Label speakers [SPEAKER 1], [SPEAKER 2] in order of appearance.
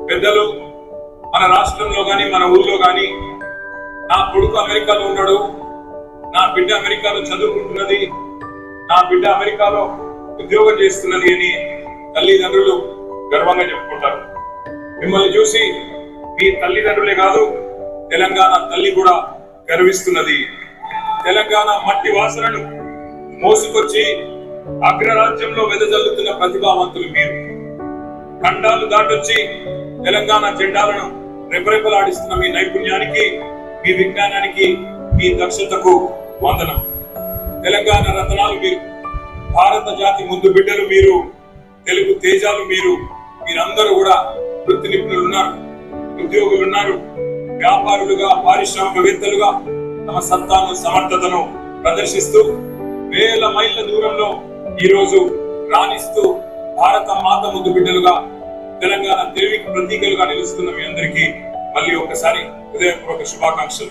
[SPEAKER 1] పెద్దలు మన రాష్ట్రంలో గాని మన ఊళ్ళో గాని నా కొడుకు అమెరికాలో ఉన్నాడు, నా బిడ్డ అమెరికాలో చదువుకుంటున్నది, నా బిడ్డ అమెరికాలో ఉద్యోగం చేస్తున్నది అని తల్లిదండ్రులు గర్వంగా చెప్పుకుంటారు. మిమ్మల్ని చూసి మీ తల్లిదండ్రులే కాదు, తెలంగాణ తల్లి కూడా గర్విస్తున్నది. తెలంగాణ మట్టి వాసనను మోసుకొచ్చి అగ్రరాజ్యంలో వెదజల్లుతున్న ప్రతిభావంతులు మీరు. ఖండాలు దాటొచ్చి తెలంగాణ జెండాలను రెపరెపలాడిస్తున్న మీ నైపుణ్యానికి, మీ విజ్ఞానానికి, మీ దక్షతకు వందనం. తెలంగాణ రత్నాలు మీరు, భారత జాతి ముందు బిడ్డలు మీరు, తెలుగు తేజాలు మీరు. మీరందరూ కూడా వృత్తి నిపుణులు ఉన్నారు, ఉద్యోగులు ఉన్నారు, వ్యాపారులుగా, పారిశ్రామికవేత్తలుగా తమ సత్తాను, సమర్థతను ప్రదర్శిస్తూ వేల మైళ్ళ దూరంలో ఈ రోజు రాణిస్తూ భారత మాత ముద్దు బిడ్డలుగా, తెలంగాణ తెలివికి ప్రతీకలుగా నిలుస్తున్న మీ అందరికీ మళ్ళీ ఒకసారి హృదయపూర్వక శుభాకాంక్షలు.